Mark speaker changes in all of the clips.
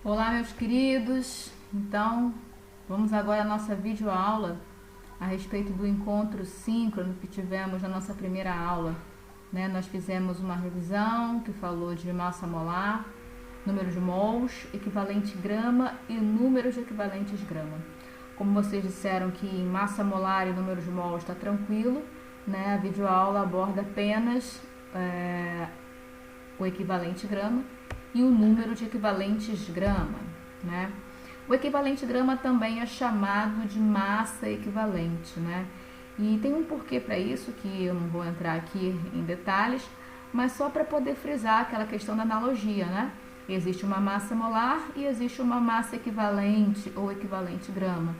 Speaker 1: Olá, meus queridos. Então, vamos agora à nossa videoaula a respeito do encontro síncrono que tivemos na nossa primeira aula. Nós fizemos uma revisão que falou de massa molar, número de mols, equivalente grama e número de equivalentes grama. Como vocês disseram que em massa molar e número de mols está tranquilo, a videoaula aborda apenas o equivalente grama e o número de equivalentes grama, O equivalente grama também é chamado de massa equivalente, E tem um porquê para isso, que eu não vou entrar aqui em detalhes, mas só para poder frisar aquela questão da analogia, Existe uma massa molar e existe uma massa equivalente ou equivalente grama.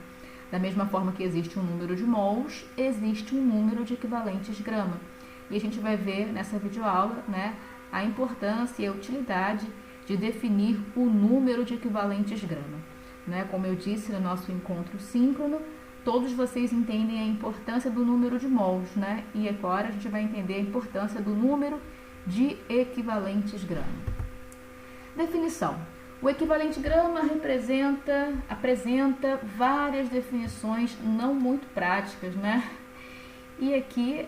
Speaker 1: Da mesma forma que existe um número de mols, existe um número de equivalentes grama. E a gente vai ver nessa videoaula, a importância e a utilidade de definir o número de equivalentes grama. Como eu disse no nosso encontro síncrono, todos vocês entendem a importância do número de mols, E agora a gente vai entender a importância do número de equivalentes grama. Definição. O equivalente grama apresenta várias definições não muito práticas, E aqui,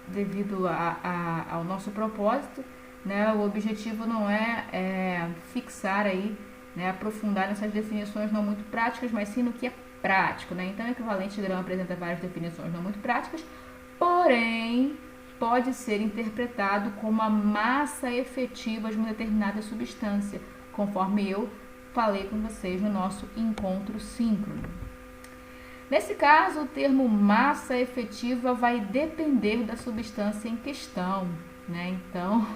Speaker 1: devido ao nosso propósito, o objetivo não é fixar aí, aprofundar nessas definições não muito práticas, mas sim no que é prático, Então, o equivalente grama apresenta várias definições não muito práticas, porém, pode ser interpretado como a massa efetiva de uma determinada substância, conforme eu falei com vocês no nosso encontro síncrono. Nesse caso, o termo massa efetiva vai depender da substância em questão, Então,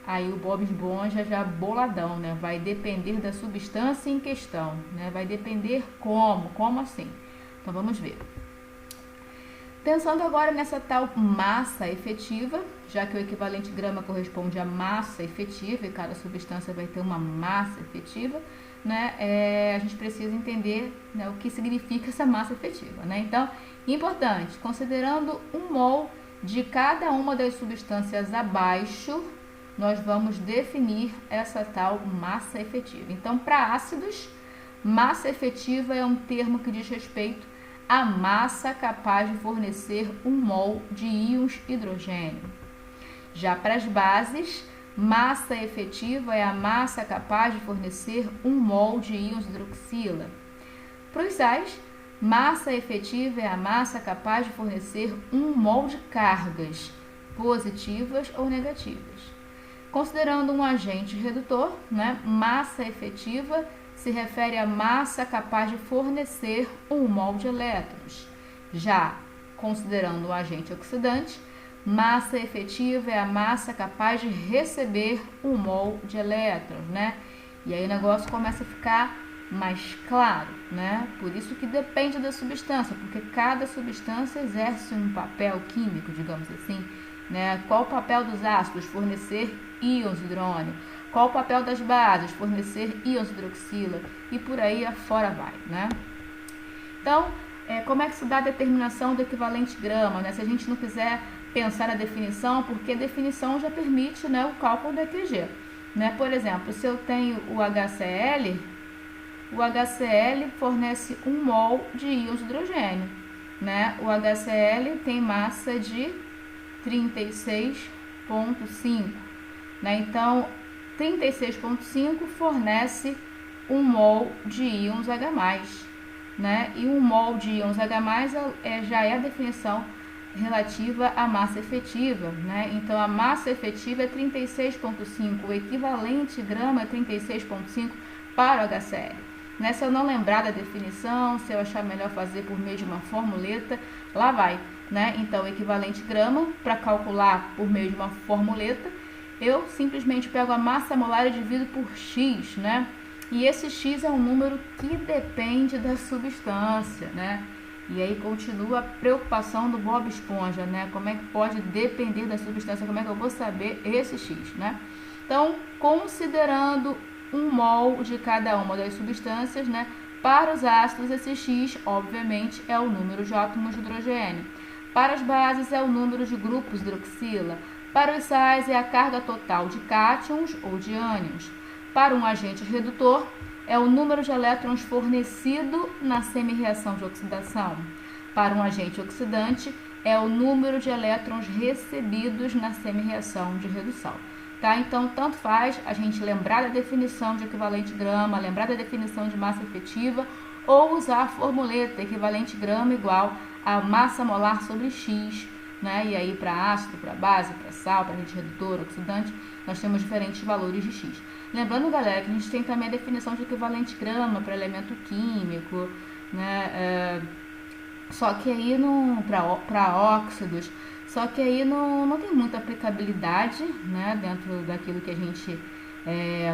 Speaker 1: aí o Bob Esponja já boladão, Vai depender da substância em questão, Vai depender como assim? Então, vamos ver. Pensando agora nessa tal massa efetiva, já que o equivalente grama corresponde à massa efetiva e cada substância vai ter uma massa efetiva, a gente precisa entender o que significa essa massa efetiva. Então, importante, considerando um mol de cada uma das substâncias abaixo, nós vamos definir essa tal massa efetiva. Então, para ácidos, massa efetiva é um termo que diz respeito a massa capaz de fornecer um mol de íons hidrogênio. Já para as bases, massa efetiva é a massa capaz de fornecer um mol de íons hidroxila. Para os sais, massa efetiva é a massa capaz de fornecer um mol de cargas, positivas ou negativas. Considerando um agente redutor, massa efetiva se refere à massa capaz de fornecer um mol de elétrons. Já considerando um agente oxidante, massa efetiva é a massa capaz de receber um mol de elétrons, E aí o negócio começa a ficar mais claro, Por isso que depende da substância, porque cada substância exerce um papel químico, digamos assim, Qual o papel dos ácidos? Fornecer íons de hidrônio. Qual o papel das bases? Fornecer íons de hidroxila. E por aí afora vai, Então, como é que se dá a determinação do equivalente grama, Se a gente não quiser pensar na definição, porque a definição já permite, o cálculo do EQG, Por exemplo, se eu tenho o HCl fornece um mol de íons de hidrogênio, O HCl tem massa de 36,5, Então, 36,5 fornece um mol de íons H+, E um mol de íons H+, já é a definição relativa à massa efetiva, Então, a massa efetiva é 36,5, o equivalente grama é 36,5 para o HCl. Se eu não lembrar da definição, se eu achar melhor fazer por meio de uma formuleta, lá vai, Então, o equivalente grama, para calcular por meio de uma formuleta, eu simplesmente pego a massa molar e divido por X, E esse X é um número que depende da substância, E aí continua a preocupação do Bob Esponja, Como é que pode depender da substância? Como é que eu vou saber esse X, Então, considerando um mol de cada uma das substâncias, para os ácidos, esse X, obviamente, é o número de átomos de hidrogênio. Para as bases, é o número de grupos de hidroxila. Para os sais, é a carga total de cátions ou de ânions. Para um agente redutor, é o número de elétrons fornecido na semi-reação de oxidação. Para um agente oxidante, é o número de elétrons recebidos na semi-reação de redução. Tá? Então, tanto faz a gente lembrar da definição de equivalente grama, lembrar da definição de massa efetiva, ou usar a formuleta equivalente grama igual a massa molar sobre X, né? E aí para ácido, para base, para sal, para agente redutor, oxidante, nós temos diferentes valores de X. Lembrando, galera, que a gente tem também a definição de equivalente grama para elemento químico, né? Só que aí para óxidos, só que aí não tem muita aplicabilidade, né, dentro daquilo que a gente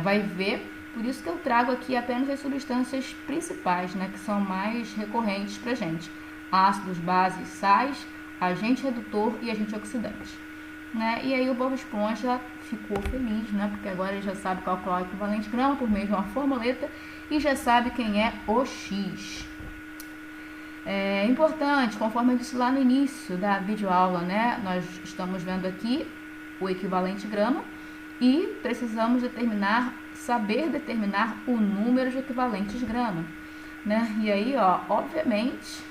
Speaker 1: vai ver. Por isso que eu trago aqui apenas as substâncias principais, né, que são mais recorrentes para a gente. Ácidos, bases, sais, agente redutor e agente oxidante. Né? E aí o Bob Esponja ficou feliz, né, porque agora ele já sabe calcular o equivalente grama por meio de uma formuleta e já sabe quem é o X. É importante, conforme eu disse lá no início da videoaula, né, nós estamos vendo aqui o equivalente grama e precisamos saber determinar o número de equivalentes grama, né? E aí, ó, obviamente,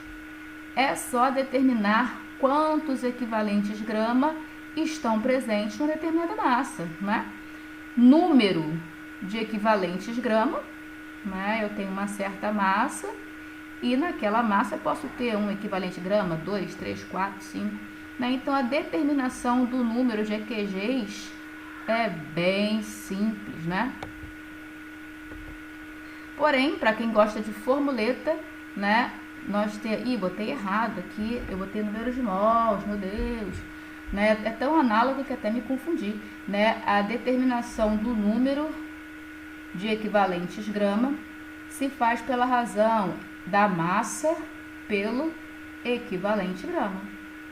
Speaker 1: é só determinar quantos equivalentes grama estão presentes numa determinada massa, né? Número de equivalentes grama, né? Eu tenho uma certa massa e naquela massa eu posso ter um equivalente grama, 2, 3, 4, 5, né? Então a determinação do número de EQGs é bem simples, né? Porém, para quem gosta de formuleta, né? Botei errado aqui, eu botei número de mols, meu Deus, né? É tão análogo que até me confundi, né? A determinação do número de equivalentes grama se faz pela razão da massa pelo equivalente grama,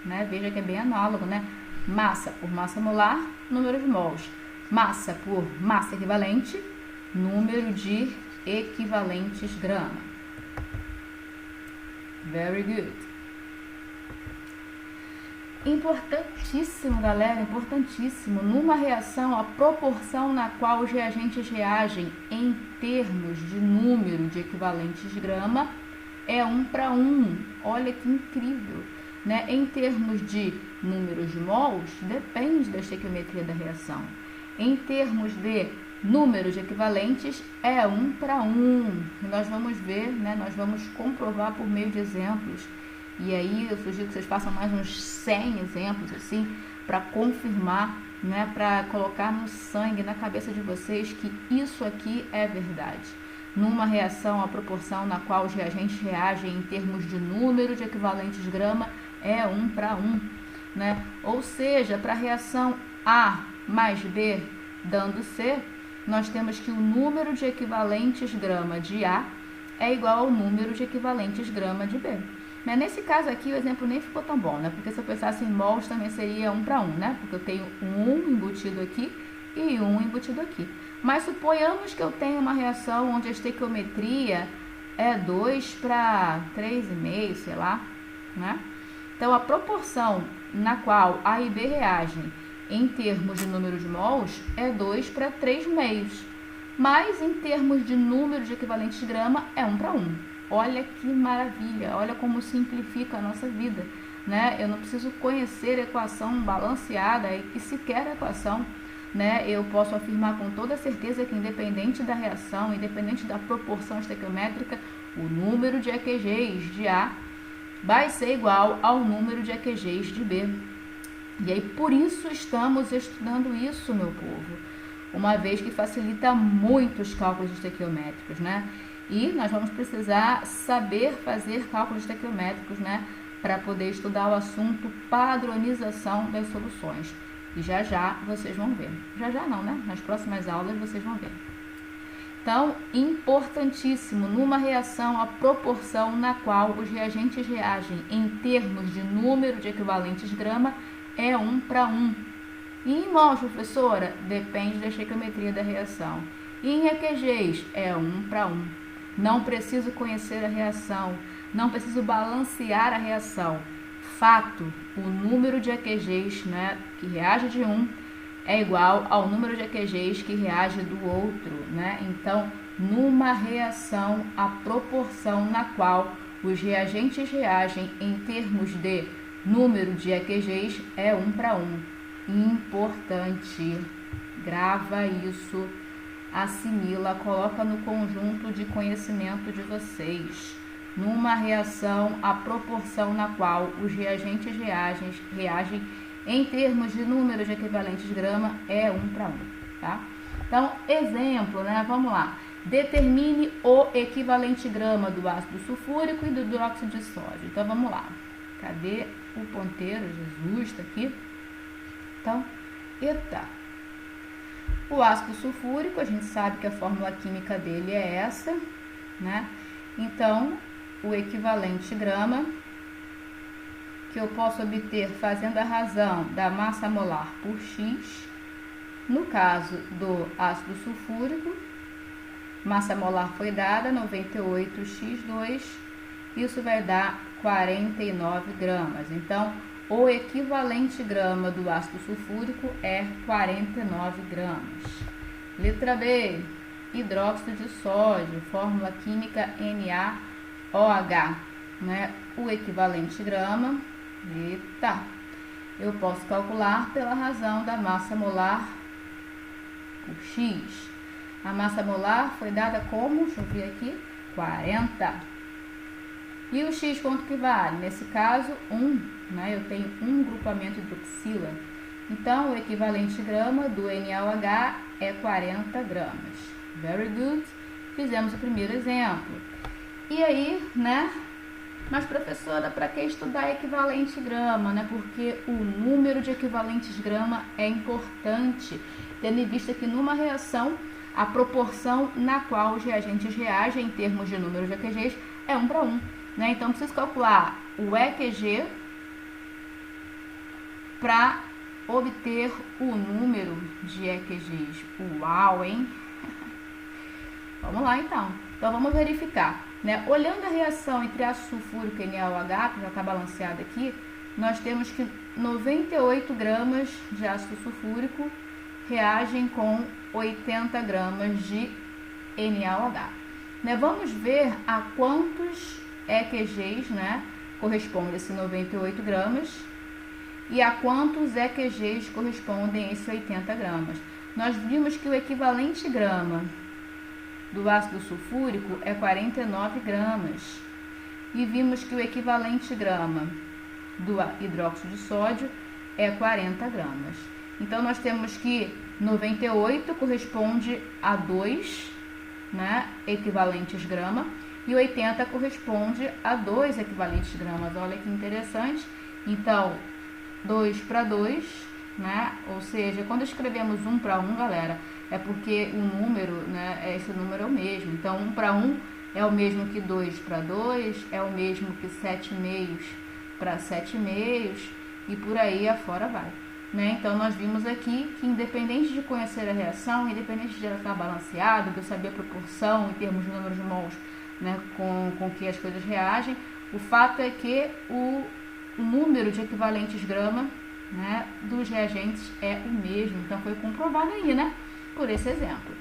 Speaker 1: né? Veja que é bem análogo, né? Massa por massa molar, número de mols. Massa por massa equivalente, número de equivalentes grama. Very good. Importantíssimo, galera, importantíssimo. Numa reação, a proporção na qual os reagentes reagem em termos de número de equivalentes grama é 1:1. Olha que incrível, né? Em termos de números de mols, depende da estequiometria da reação. Em termos de número de equivalentes, é 1:1. Nós vamos ver, né? Nós vamos comprovar por meio de exemplos. E aí eu sugiro que vocês façam mais uns 100 exemplos, assim, para confirmar, né? Para colocar no sangue, na cabeça de vocês, que isso aqui é verdade. Numa reação, a proporção na qual os reagentes reagem em termos de número de equivalentes grama é 1:1, né? Ou seja, para a reação A mais B dando C, nós temos que o número de equivalentes grama de A é igual ao número de equivalentes grama de B. Mas nesse caso aqui, o exemplo nem ficou tão bom, né? Porque se eu pensasse em mols, também seria 1:1, né? Porque eu tenho um embutido aqui e um embutido aqui. Mas suponhamos que eu tenho uma reação onde a estequiometria é 2:3,5, sei lá, né? Então, a proporção na qual A e B reagem em termos de número de mols é 2:3,5. Mas em termos de número de equivalentes grama é 1:1. Olha que maravilha, olha como simplifica a nossa vida, né? Eu não preciso conhecer a equação balanceada e que sequer a equação, né? Eu posso afirmar com toda certeza que independente da reação, independente da proporção estequiométrica, o número de EQGs de A vai ser igual ao número de EQGs de B. E aí por isso estamos estudando isso, meu povo, uma vez que facilita muito os cálculos estequiométricos, né? E nós vamos precisar saber fazer cálculos estequiométricos, né? Para poder estudar o assunto padronização das soluções. E já já vocês vão ver. Já já não, né? Nas próximas aulas vocês vão ver. Então, importantíssimo, numa reação, a proporção na qual os reagentes reagem em termos de número de equivalentes grama é 1:1. E em mols, professora? Depende da estequiometria da reação. E em EQGs é 1:1. Não preciso conhecer a reação, não preciso balancear a reação. Fato, o número de EQGs, né, que reage de 1 é igual ao número de EQGs que reage do outro, né? Então, numa reação, a proporção na qual os reagentes reagem em termos de número de EQGs é 1 para 1. Importante. Grava isso, assimila, coloca no conjunto de conhecimento de vocês. Numa reação, a proporção na qual os reagentes reagem em termos de número de equivalentes grama é 1 para 1, tá? Então, exemplo, né? Vamos lá. Determine o equivalente grama do ácido sulfúrico e do hidróxido de sódio. Então, vamos lá. Cadê o ponteiro? Jesus, tá aqui. Então, eita. O ácido sulfúrico, a gente sabe que a fórmula química dele é essa, né? Então, o equivalente grama que eu posso obter fazendo a razão da massa molar por X, no caso do ácido sulfúrico, massa molar foi dada 98x2, isso vai dar 49 gramas. Então, o equivalente grama do ácido sulfúrico é 49 gramas. Letra B, hidróxido de sódio, fórmula química NaOH, né? O equivalente grama, eu posso calcular pela razão da massa molar por X. A massa molar foi dada como, deixa eu ver aqui, 40. E o X quanto que vale? Nesse caso, 1, né? Eu tenho um grupamento hidroxila. Então, o equivalente grama do NaOH é 40 gramas. Very good. Fizemos o primeiro exemplo. E aí, né? Mas, professora, para que estudar equivalente grama, né? Porque o número de equivalentes grama é importante, tendo em vista que numa reação, a proporção na qual os reagentes reagem em termos de número de EQGs é 1 para 1. Né? Então, preciso calcular o EQG para obter o número de EQGs. Uau, hein? Vamos lá, então. Então, vamos verificar. Né? Olhando a reação entre ácido sulfúrico e NaOH, que já está balanceada aqui, nós temos que 98 gramas de ácido sulfúrico reagem com 80 gramas de NaOH. Né? Vamos ver a quantos EQGs, né, corresponde a esses 98 gramas e a quantos EQGs correspondem a esses 80 gramas. Nós vimos que o equivalente grama do ácido sulfúrico é 49 gramas e vimos que o equivalente grama do hidróxido de sódio é 40 gramas. Então, nós temos que 98 corresponde a 2, né, equivalentes grama, e 80 corresponde a 2 equivalentes gramas. Olha que interessante. Então, 2 para 2, né, ou seja, quando escrevemos 1 para 1, galera, é porque o número, né, esse número é o mesmo. Então, 1 para 1 é o mesmo que 2 para 2, é o mesmo que 7 meios para 7 meios, e por aí afora vai. Né? Então, nós vimos aqui que, independente de conhecer a reação, independente de ela estar balanceada, de eu saber a proporção em termos de número de mols, né, com que as coisas reagem, o fato é que o número de equivalentes grama, né, dos reagentes é o mesmo. Então, foi comprovado aí, né, por esse exemplo.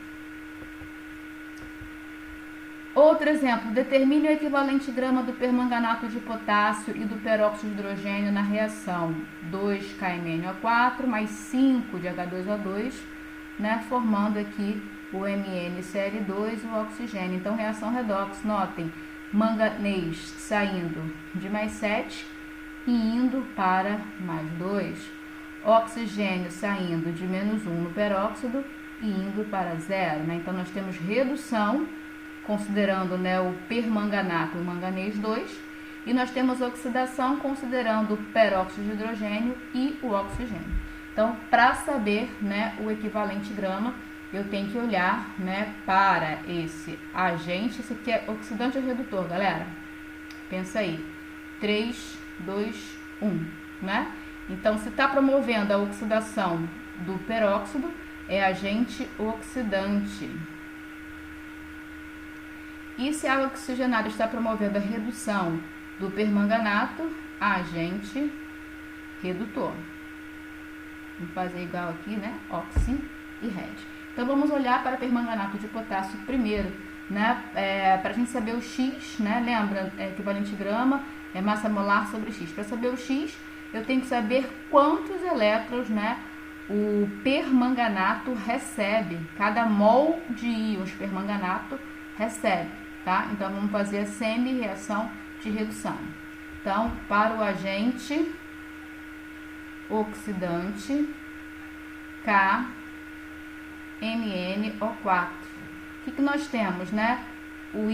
Speaker 1: Outro exemplo, determine o equivalente grama do permanganato de potássio e do peróxido de hidrogênio na reação 2KMnO4 mais 5 de H2O2, né, formando aqui o MnCl2 e o oxigênio. Então, reação redox, notem, manganês saindo de mais 7 e indo para mais 2. Oxigênio saindo de menos 1 no peróxido e indo para 0. Né? Então, nós temos redução, considerando, né, o permanganato, o manganês 2, e nós temos oxidação, considerando o peróxido de hidrogênio e o oxigênio. Então, para saber, né, o equivalente grama, eu tenho que olhar, né, para esse agente. Esse aqui é oxidante ou redutor, galera? Pensa aí. 3, 2, 1, né? Então, se está promovendo a oxidação do peróxido, é agente oxidante. E se a água oxigenada está promovendo a redução do permanganato, agente redutor. Vamos fazer igual aqui, né? Oxi e Red. Então, vamos olhar para permanganato de potássio primeiro, né? Para a gente saber o X, né? Lembra, equivalente grama, massa molar sobre X. Para saber o X, eu tenho que saber quantos elétrons, né, o permanganato recebe. Cada mol de íons permanganato recebe, tá? Então, vamos fazer a semi-reação de redução. Então, para o agente oxidante KMnO4, o que nós temos, né? O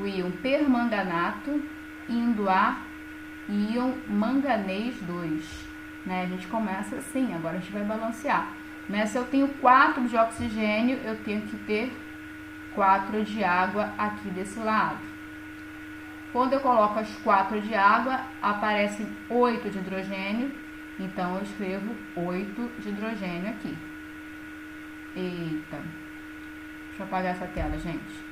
Speaker 1: íon permanganato indo a íon manganês 2, né? A gente começa assim, agora a gente vai balancear, né? Se eu tenho 4 de oxigênio, eu tenho que ter 4 de água aqui desse lado. Quando eu coloco as 4 de água, aparecem 8 de hidrogênio, então eu escrevo 8 de hidrogênio aqui. Eita, deixa eu apagar essa tela, gente.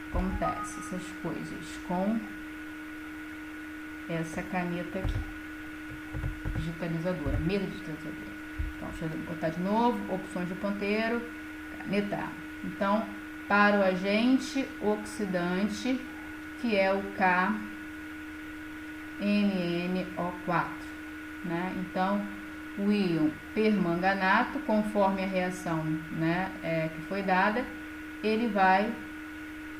Speaker 1: Acontece essas coisas com essa caneta aqui, digitalizadora, mesa digitalizadora. Então, deixa eu botar de novo, opções do ponteiro, caneta. Então, para o agente oxidante, que é o KMnO4, né? Então, o íon permanganato, conforme a reação, né, que foi dada, ele vai,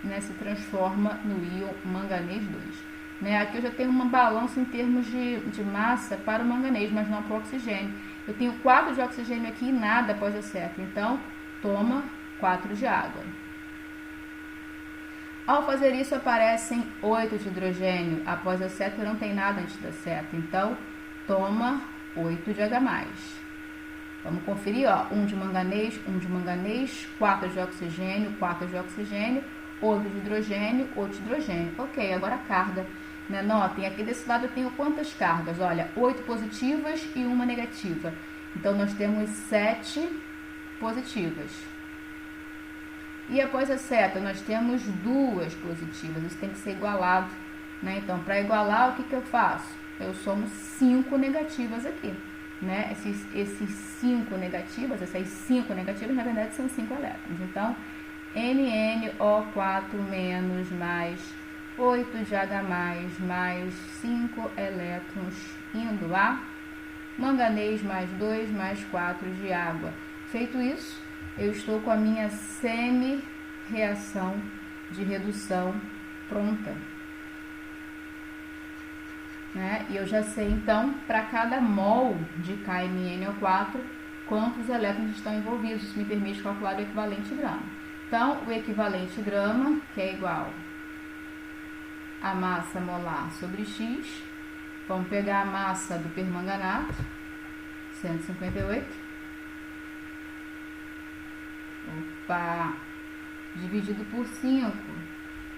Speaker 1: né, se transforma no íon manganês 2. Né? Aqui eu já tenho uma balança em termos de massa para o manganês, mas não para o oxigênio. Eu tenho 4 de oxigênio aqui e nada após a seta, então toma 4 de água. Ao fazer isso, aparecem 8 de hidrogênio. Após a seta, não tem nada antes da seta. Então, toma 8 de H+. Vamos conferir, ó. 1 de manganês, 4 de oxigênio, 8 de hidrogênio, 8 de hidrogênio. Ok, agora a carga. Né? Notem, aqui desse lado eu tenho quantas cargas? Olha, 8 positivas e 1 negativa. Então, nós temos 7 positivas. E após a seta, nós temos 2 positivas. Isso tem que ser igualado, né? Então, para igualar, o que eu faço? Eu somo 5 negativas aqui, né? Essas 5 negativas, na verdade, são 5 elétrons. Então, NnO4 menos mais 8 de H+, mais 5 elétrons indo a manganês mais 2 mais 4 de água. Feito isso, eu estou com a minha semi-reação de redução pronta. Né? E eu já sei, então, para cada mol de KMnO4, quantos elétrons estão envolvidos. Isso me permite calcular o equivalente grama. Então, o equivalente grama, que é igual a massa molar sobre X, vamos pegar a massa do permanganato, 158. Opa! Dividido por 5.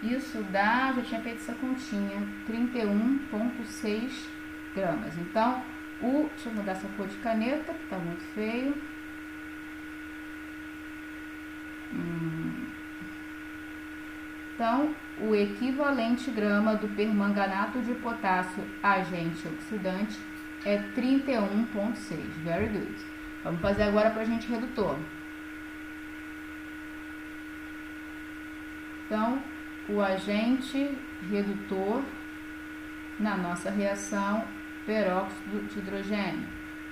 Speaker 1: Isso dá, já tinha feito essa continha, 31,6 gramas. Então, deixa eu mudar essa cor de caneta, que tá muito feio. Então, o equivalente grama do permanganato de potássio agente oxidante é 31,6. Very good. Vamos fazer agora para a gente redutor. Então, o agente redutor na nossa reação peróxido de hidrogênio.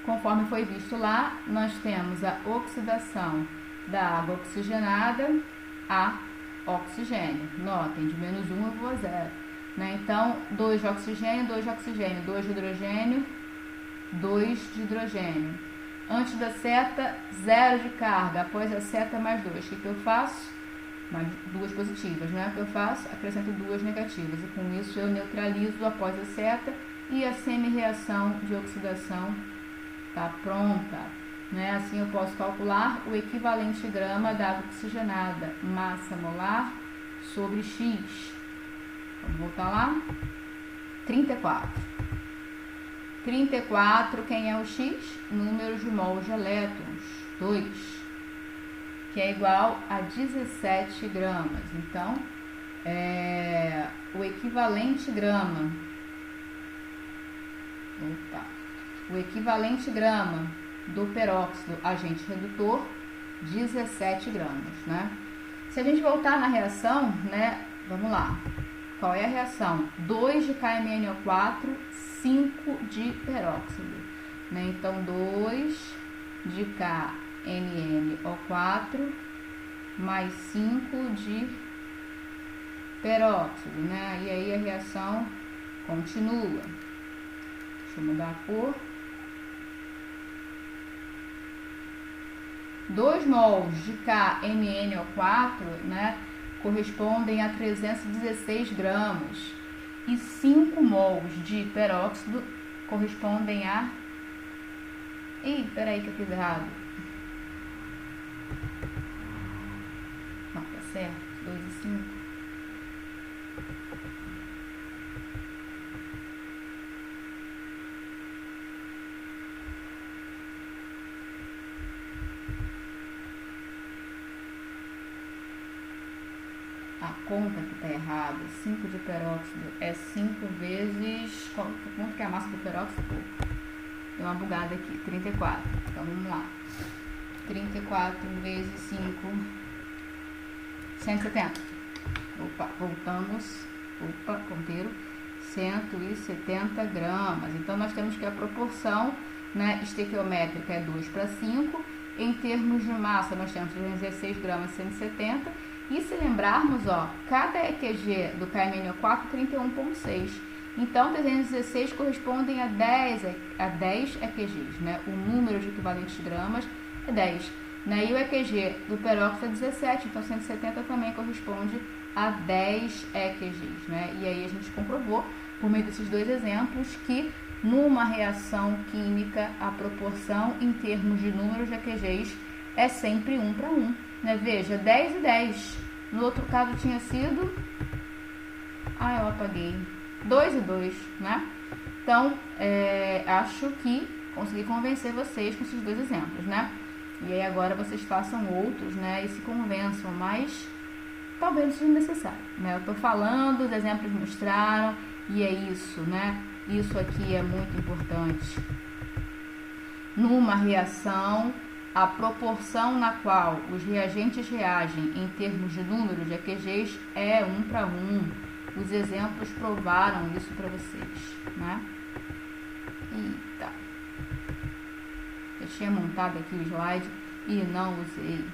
Speaker 1: Conforme foi visto lá, nós temos a oxidação da água oxigenada a oxigênio. Notem, de menos 1 eu vou a 0. Né? Então, 2 de oxigênio, 2 de oxigênio, 2 de hidrogênio, 2 de hidrogênio. Antes da seta, 0 de carga. Após a seta, mais 2. O que eu faço? Mais 2 positivas, né? O que eu faço? Acrescento 2 negativas. E com isso eu neutralizo após a seta e a semi-reação de oxidação está pronta. Né? Assim eu posso calcular o equivalente grama da água oxigenada, massa molar sobre X. Vamos voltar lá. 34. 34, quem é o X? Número de mols de elétrons, 2. Que é igual a 17 gramas. Então, o equivalente grama. Opa! o equivalente grama do peróxido agente redutor, 17 gramas, né? Se a gente voltar na reação, né, vamos lá. Qual é a reação? 2 de KMnO4, 5 de peróxido, né? Então, 2 de KNNO4 mais 5 de peróxido, né? E aí a reação continua. Deixa eu mudar a cor. 2 mols de KMnO4, né, correspondem a 316 gramas. E 5 mols de peróxido correspondem a... Ih, peraí que eu fiz errado. Não, tá certo. 2 e 5. A conta que tá errada. 5 de peróxido é 5 vezes... Quanto que é a massa do peróxido? Pô, deu uma bugada aqui. 34. Então, vamos lá. 34 vezes 5... 170. Opa, voltamos. Opa, ponteiro. 170 gramas. Então, nós temos que a proporção, né, estequiométrica é 2 para 5. Em termos de massa, nós temos 316 gramas, 170. E se lembrarmos, ó, cada EQG do KMnO4 31,6. Então, 316 correspondem a 10 EQGs, né? O número de equivalentes gramas é 10. Né? E o EQG do peróxido é 17, então 170 também corresponde a 10 EQGs, né? E aí a gente comprovou, por meio desses dois exemplos, que numa reação química, a proporção em termos de números de EQGs é sempre 1 para 1. Né? Veja, 10 e 10. No outro caso tinha sido... Ah, eu apaguei. 2 e 2, né? Então, acho que consegui convencer vocês com esses dois exemplos, né? E aí agora vocês façam outros, né? E se convençam, mas talvez não seja necessário, né? Eu tô falando, os exemplos mostraram, e é isso, né? Isso aqui é muito importante. Numa reação, a proporção na qual os reagentes reagem em termos de número de EQGs é 1 para 1. Os exemplos provaram isso para vocês, né? Eita. Eu tinha montado aqui o slide e não usei.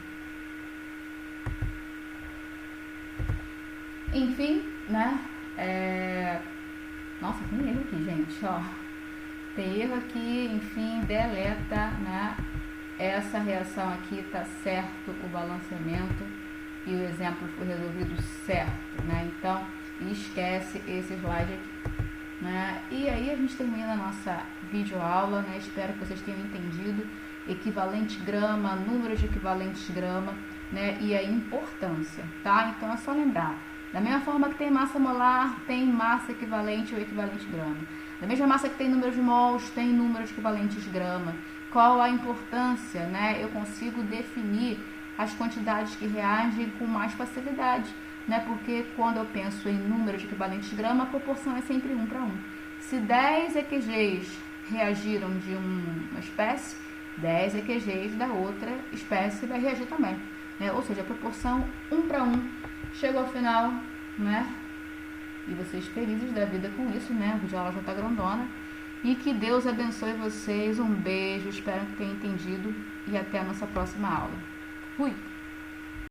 Speaker 1: Enfim, né? Nossa, tem erro aqui, gente, ó. Tem erro aqui, enfim, deleta, né? Essa reação aqui tá certo, o balanceamento, e o exemplo foi resolvido certo, né? Então, esquece esse slide aqui, né? E aí a gente termina a nossa videoaula, né? Espero que vocês tenham entendido equivalente grama, número de equivalentes grama, né? E a importância, tá? Então é só lembrar, da mesma forma que tem massa molar, tem massa equivalente ou equivalente grama. Da mesma massa que tem número de mols, tem número de equivalentes grama. Qual a importância, né? Eu consigo definir as quantidades que reagem com mais facilidade, né? Porque quando eu penso em número de equivalentes grama, a proporção é sempre 1 para 1. Se 10 EQGs reagiram de uma espécie, 10 EQGs da outra espécie vai reagir também, né? Ou seja, a proporção 1 para 1. Chegou ao final, né? E vocês felizes da vida com isso, né? A videoaula já tá grandona. E que Deus abençoe vocês. Um beijo, espero que tenham entendido. E até a nossa próxima aula. Fui!